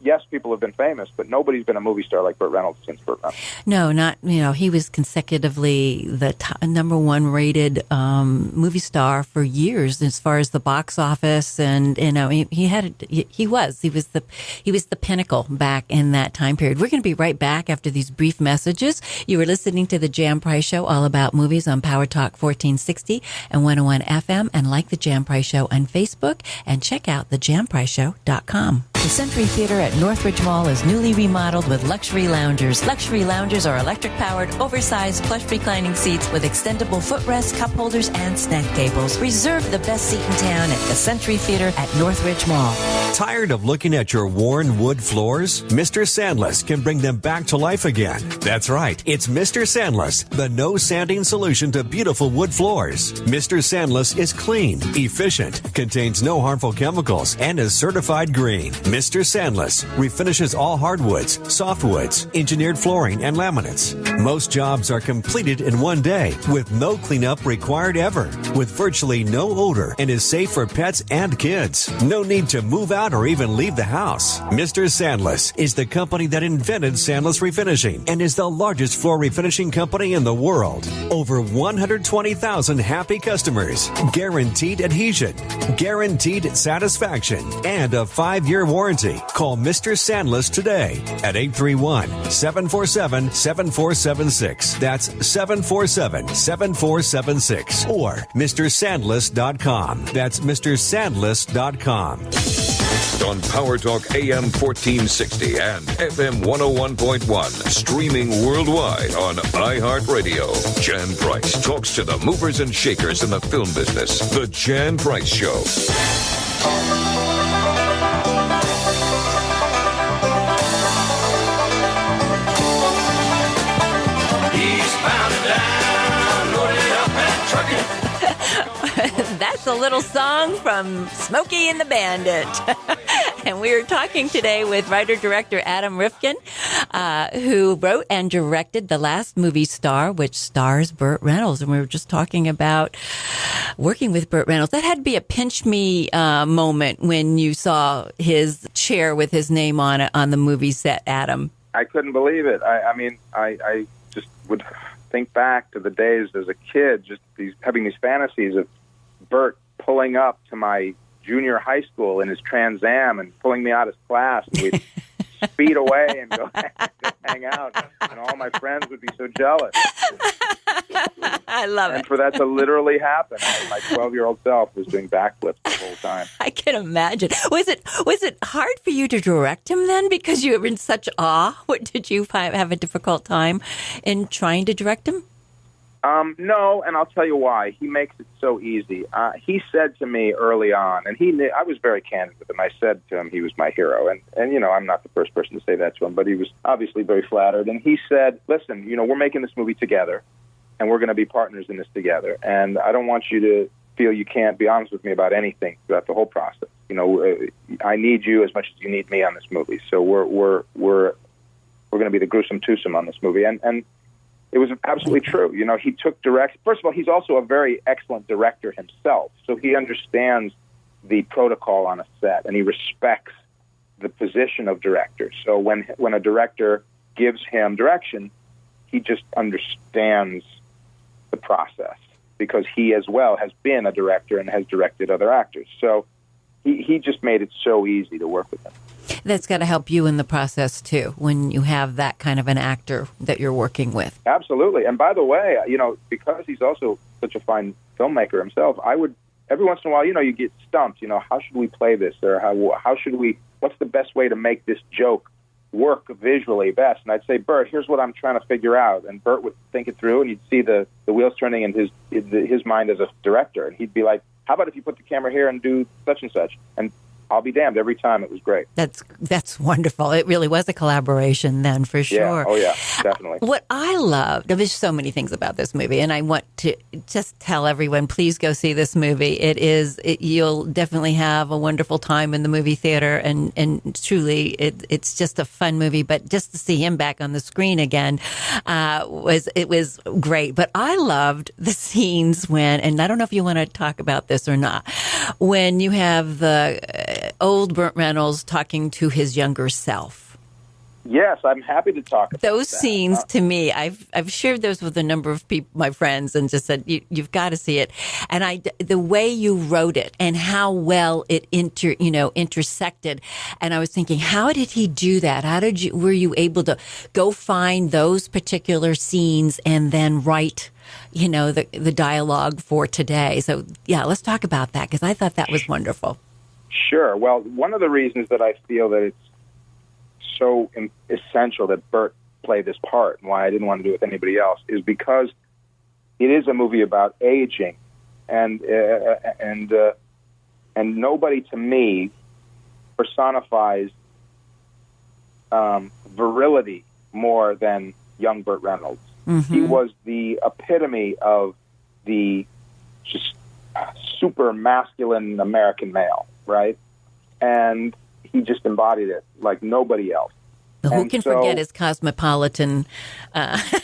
Speaker 3: yes, people have been famous, but nobody's been a movie star like Burt Reynolds since Burt Reynolds.
Speaker 2: No, not, he was consecutively the number one rated movie star for years as far as the box office. And, he was the pinnacle back in that time period. We're going to be right back after these brief messages. You were listening to the Jan Price Show, all about movies on Power Talk 1460 and 101 FM, and like the Jan Price Show on Facebook, and check out thejanpriceshow.com. The Century Theater at Northridge Mall is newly remodeled with luxury loungers. Luxury loungers are electric-powered, oversized, plush reclining seats with extendable footrests, cup holders, and snack tables. Reserve the best seat in town at the Century Theater at Northridge Mall.
Speaker 4: Tired of looking at your worn wood floors? Mr. Sandless can bring them back to life again. That's right. It's Mr. Sandless, the no-sanding solution to beautiful wood floors. Mr. Sandless is clean, efficient, contains no harmful chemicals, and is certified green. Mr. Sandless refinishes all hardwoods, softwoods, engineered flooring, and laminates. Most jobs are completed in one day with no cleanup required ever, with virtually no odor, and is safe for pets and kids. No need to move out or even leave the house. Mr. Sandless is the company that invented Sandless Refinishing and is the largest floor refinishing company in the world. Over 120,000 happy customers, guaranteed adhesion, guaranteed satisfaction, and a 5-year warranty. Call Mr. Sandless today at 831-747-7476. That's 747-7476. Or MrSandless.com. That's MrSandless.com.
Speaker 1: On Power Talk AM 1460 and FM 101.1, streaming worldwide on iHeartRadio. Jan Price talks to the movers and shakers in the film business. The Jan Price Show.
Speaker 2: That's a little song from Smokey and the Bandit. And we're talking today with writer-director Adam Rifkin, who wrote and directed The Last Movie Star, which stars Burt Reynolds. And we were just talking about working with Burt Reynolds. That had to be a pinch-me moment when you saw his chair with his name on it on the movie set, Adam.
Speaker 3: I couldn't believe it. I just would think back to the days as a kid, just having these fantasies of Burt pulling up to my junior high school in his Trans Am and pulling me out of class. And we'd speed away and go hang out, and all my friends would be so jealous.
Speaker 2: I love it.
Speaker 3: And for that to literally happen, my 12-year-old self was doing backflips the whole time.
Speaker 2: I can imagine. Was it hard for you to direct him then because you were in such awe? Did you have a difficult time in trying to direct him?
Speaker 3: No, and I'll tell you why. He makes it so easy. He said to me early on, and I was very candid with him. I said to him he was my hero, and I'm not the first person to say that to him, but he was obviously very flattered. And he said, listen, we're making this movie together, and we're going to be partners in this together, and I don't want you to feel you can't be honest with me about anything throughout the whole process. I need you as much as you need me on this movie, so we're going to be the gruesome twosome on this movie, and it was absolutely true. He took first of all, he's also a very excellent director himself, so he understands the protocol on a set, and he respects the position of director. So when a director gives him direction, he just understands the process because he as well has been a director and has directed other actors. So he just made it so easy to work with him.
Speaker 2: That's got to help you in the process, too, when you have that kind of an actor that you're working with.
Speaker 3: Absolutely. And by the way, because he's also such a fine filmmaker himself, every once in a while, you get stumped. How should we play this? Or how should we, what's the best way to make this joke work visually best? And I'd say, Burt, here's what I'm trying to figure out. And Burt would think it through, and you'd see the wheels turning in his mind as a director. And he'd be like, how about if you put the camera here and do such and such? And I'll be damned, every time it was great.
Speaker 2: That's wonderful. It really was a collaboration then, for sure.
Speaker 3: Yeah. Oh, yeah, definitely.
Speaker 2: What I loved, there's so many things about this movie, and I want to just tell everyone, please go see this movie. You'll definitely have a wonderful time in the movie theater, and truly, it's just a fun movie. But just to see him back on the screen again was great. But I loved the scenes and I don't know if you want to talk about this or not, when you have the old Burt Reynolds talking to his younger self.
Speaker 3: Yes, I'm happy to talk about
Speaker 2: those
Speaker 3: that.
Speaker 2: scenes. To me, I've shared those with a number of people, my friends, and just said you've got to see it. And the way you wrote it and how well it intersected. And I was thinking, how did he do that? Were you able to go find those particular scenes and then write, the dialogue for today? So yeah, let's talk about that, because I thought that was wonderful.
Speaker 3: Sure. Well, one of the reasons that I feel that it's so essential that Burt play this part, and why I didn't want to do it with anybody else, is because it is a movie about aging, and nobody to me personifies virility more than young Burt Reynolds. Mm-hmm. He was the epitome of the just super masculine American male, right? And he just embodied it like nobody else.
Speaker 2: Who can forget his cosmopolitan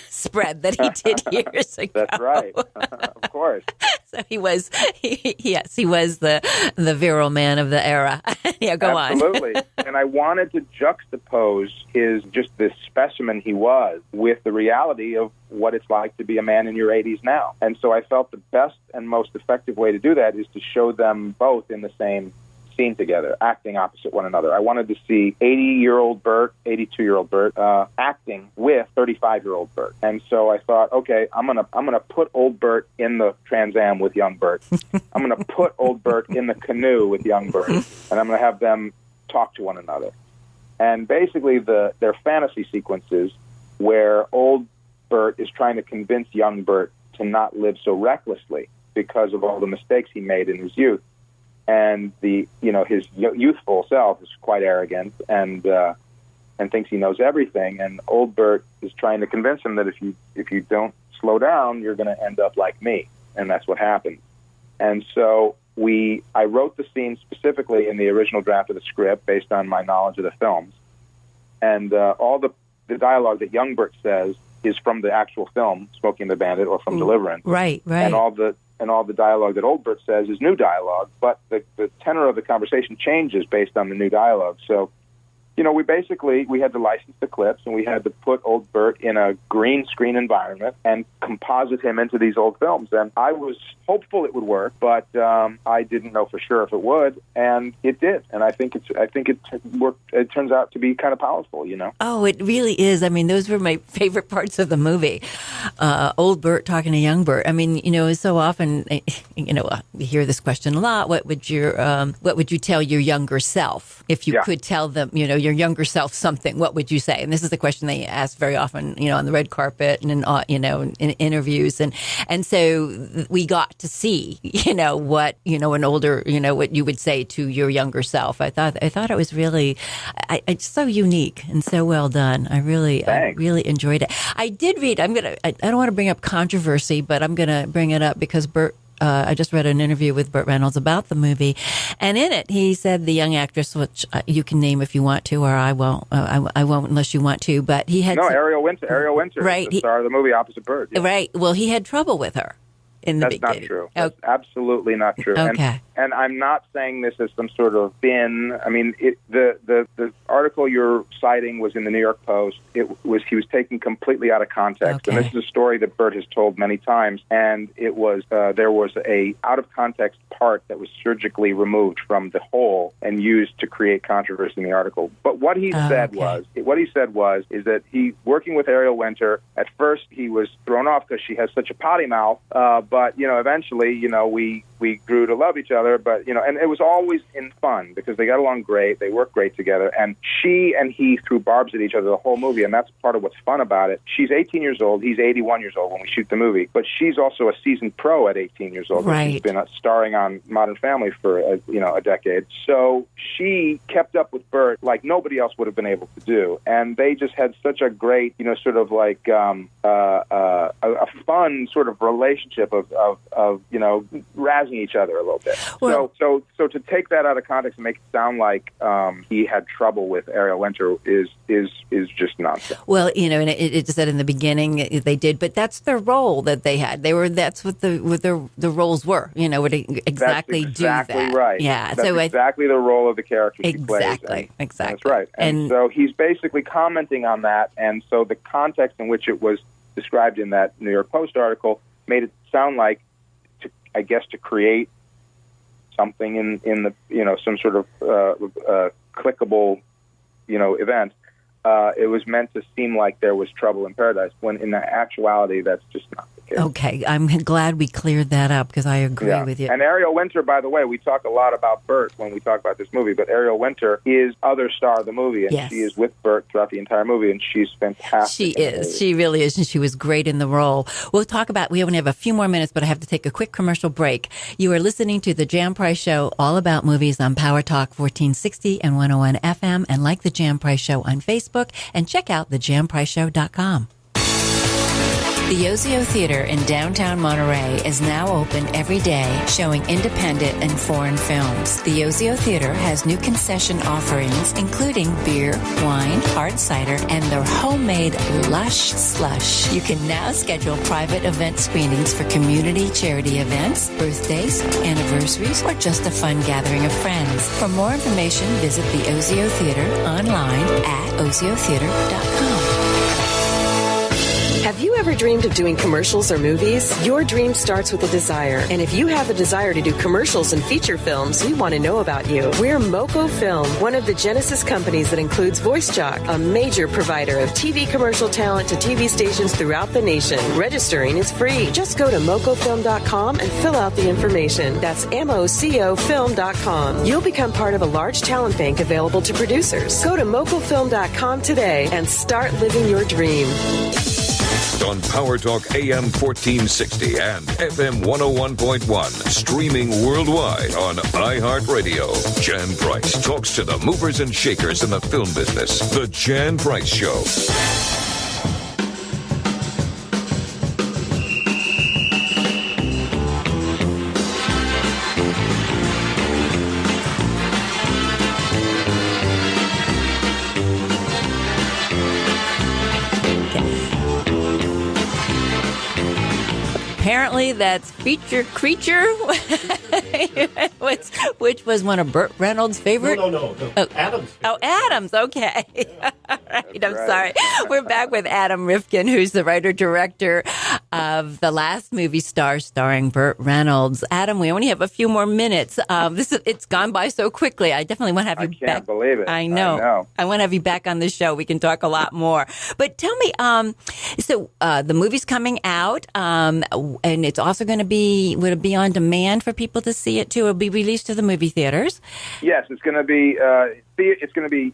Speaker 2: spread that he did years ago?
Speaker 3: That's right, of course.
Speaker 2: So he was the virile man of the era. Yeah, go on.
Speaker 3: Absolutely. And I wanted to juxtapose this specimen he was with the reality of what it's like to be a man in your 80s now. And so I felt the best and most effective way to do that is to show them both in the same scene together, acting opposite one another. I wanted to see 80-year-old Burt, 82-year-old Burt acting with 35-year-old Burt. And so I thought, okay, I'm gonna put old Burt in the Trans Am with young Burt. I'm gonna put old Burt in the canoe with young Burt, and I'm gonna have them talk to one another. And basically, their fantasy sequences where old Burt is trying to convince young Burt to not live so recklessly because of all the mistakes he made in his youth. And his youthful self is quite arrogant and thinks he knows everything. And old Burt is trying to convince him that if you don't slow down, you're going to end up like me. And that's what happened. And so I wrote the scene specifically in the original draft of the script based on my knowledge of the films. And all the dialogue that young Burt says is from the actual film, Smoking the Bandit, or from Deliverance.
Speaker 2: Right.
Speaker 3: And all the dialogue that old Burt says is new dialogue, but the tenor of the conversation changes based on the new dialogue. So, we had to license the clips, and we had to put old Burt in a green screen environment and composite him into these old films. And I was hopeful it would work, but I didn't know for sure if it would, and it did. And I think it worked. It turns out to be kind of powerful,
Speaker 2: Oh, it really is. I mean, those were my favorite parts of the movie. Old Burt talking to young Burt. I mean, so often, we hear this question a lot. What would you tell your younger self if you could tell them, your younger self something? What would you say? And this is the question they ask very often, on the red carpet and in interviews, and so we got to see, what an older, what you would say to your younger self. I thought it was really, it's so unique and so well done. I really enjoyed it. I did read. I don't want to bring up controversy, but I'm going to bring it up because I just read an interview with Burt Reynolds about the movie, and in it he said the young actress, which you can name if you want to, or I won't. I won't unless you want to. But he had
Speaker 3: Ariel Winter,
Speaker 2: right?
Speaker 3: The star of the movie opposite Burt. Yeah.
Speaker 2: Right. Well, he had trouble with her in the beginning.
Speaker 3: That's not true. That's absolutely not true.
Speaker 2: Okay.
Speaker 3: And I'm not saying this as some sort of spin. I mean, the article you're citing was in the New York Post. He was taken completely out of context.
Speaker 2: Okay.
Speaker 3: And this is a story that Burt has told many times. And it was there was a out of context part that was surgically removed from the whole and used to create controversy in the article. But what he said was that he, working with Ariel Winter, at first he was thrown off because she has such a potty mouth. But eventually, we grew to love each other, but, and it was always in fun because they got along great. They worked great together. And she and he threw barbs at each other the whole movie, and that's part of what's fun about it. She's 18 years old. He's 81 years old when we shoot the movie. But she's also a seasoned pro at 18 years old.
Speaker 2: Right.
Speaker 3: She's been starring on Modern Family for, a decade. So she kept up with Burt like nobody else would have been able to do. And they just had such a great, sort of like a fun sort of relationship of antagonizing each other a little bit.
Speaker 2: Well,
Speaker 3: so to take that out of context and make it sound like he had trouble with Ariel Winter is just nonsense.
Speaker 2: Well, and it said in the beginning they did, but that's their role that they had. That's what the roles were. Would exactly do that.
Speaker 3: Exactly right.
Speaker 2: Yeah.
Speaker 3: That's exactly the role of the character she plays.
Speaker 2: Exactly.
Speaker 3: That's right. And so he's basically commenting on that, and so the context in which it was described in that New York Post article made it sound like, to create something in the some sort of clickable event. It was meant to seem like there was trouble in paradise, when in actuality that's just not the case.
Speaker 2: Okay, I'm glad we cleared that up, because I agree with you.
Speaker 3: And Ariel Winter, by the way, we talk a lot about Bert when we talk about this movie, but Ariel Winter is other star of the movie, and
Speaker 2: yes.
Speaker 3: she is with Bert throughout the entire movie, and she's fantastic.
Speaker 2: She is. She really is, and she was great in the role. We'll talk about, we only have a few more minutes, but I have to take a quick commercial break. You are listening to The Jan Price Show, all about movies on Power Talk 1460 and 101 FM, and like The Jan Price Show on Facebook, and check out thejanpriceshow.com. The Ozio Theater in downtown Monterey is now open every day, showing independent and foreign films. The Ozio Theater has new concession offerings, including beer, wine, hard cider, and their homemade Lush Slush. You can now schedule private event screenings for community charity events, birthdays, anniversaries, or just a fun gathering of friends. For more information, visit the Ozio Theater online at oziotheater.com.
Speaker 5: Have you ever dreamed of doing commercials or movies? Your dream starts with a desire. And if you have a desire to do commercials and feature films, we want to know about you. We're Moco Film, one of the Genesis companies that includes VoiceJock, a major provider of TV commercial talent to TV stations throughout the nation. Registering is free. Just go to mocofilm.com and fill out the information. That's MOCOfilm.com. You'll become part of a large talent bank available to producers. Go to mocofilm.com today and start living your dream.
Speaker 1: On Power Talk AM 1460 and FM 101.1, streaming worldwide on iHeartRadio. Jan Price talks to the movers and shakers in the film business. The Jan Price Show.
Speaker 2: Apparently, that's Feature Creature, which was one of Burt Reynolds' favorite.
Speaker 6: No. Adam's.
Speaker 2: Oh, Adam's. Okay. All right. I'm sorry. We're back with Adam Rifkin, who's the writer-director of the last movie starring Burt Reynolds. Adam, we only have a few more minutes. It's gone by so quickly. I definitely want to have you back.
Speaker 3: I can't believe it.
Speaker 2: I know. I want to have you back on the show. We can talk a lot more. But tell me, so the movie's coming out, and it's also going to be, would it be on demand for people to see it too? It'll be released to the movie theaters?
Speaker 3: Yes, it's going to be, you're going to be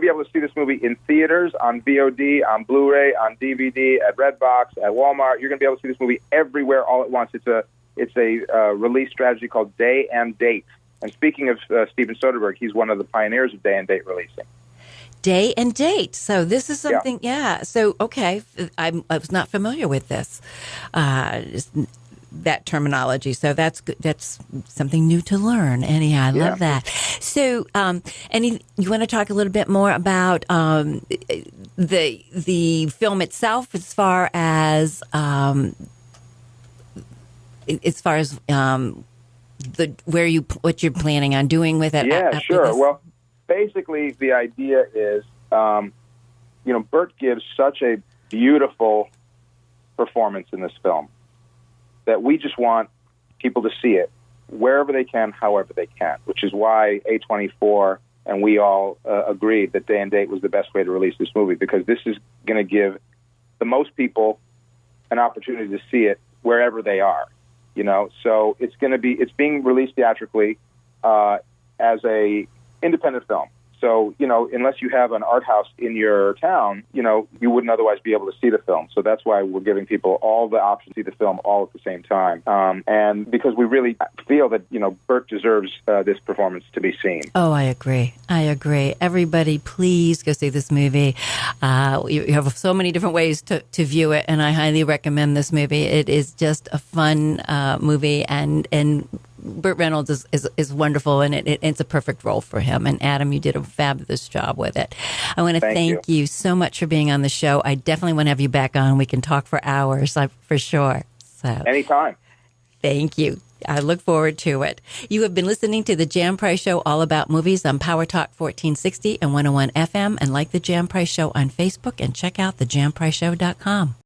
Speaker 3: able to see this movie in theaters, on VOD, on Blu-ray, on DVD, at Redbox, at Walmart. You're going to be able to see this movie everywhere all at once. It's a release strategy called Day and Date. And speaking of Steven Soderbergh, he's one of the pioneers of Day and Date releasing.
Speaker 2: Day and Date. So this is something, So, okay, I was not familiar with this, that terminology. So that's good. That's something new to learn. Anyhow, I love that. So, you want to talk a little bit more about the film itself, as far as what you're planning on doing with it?
Speaker 3: Yeah, sure. Well, basically, the idea is, Burt gives such a beautiful performance in this film that we just want people to see it wherever they can, however they can, which is why A24 and we all agreed that Day and Date was the best way to release this movie, because this is going to give the most people an opportunity to see it wherever they are. So it's being released theatrically as a independent film. So, unless you have an art house in your town, you wouldn't otherwise be able to see the film. So that's why we're giving people all the options to see the film all at the same time. And because we really feel that, Burt deserves this performance to be seen.
Speaker 2: Oh, I agree. Everybody, please go see this movie. You have so many different ways to view it, and I highly recommend this movie. It is just a fun movie, and Burt Reynolds is wonderful, and it's a perfect role for him. And Adam, you did a fabulous job with it. I want to thank you so much for being on the show. I definitely want to have you back on. We can talk for hours, for sure. So
Speaker 3: anytime.
Speaker 2: Thank you. I look forward to it. You have been listening to the Jan Price Show, all about movies on Power Talk 1460 and 101 FM, and like the Jan Price Show on Facebook, and check out thejanpriceshow.com.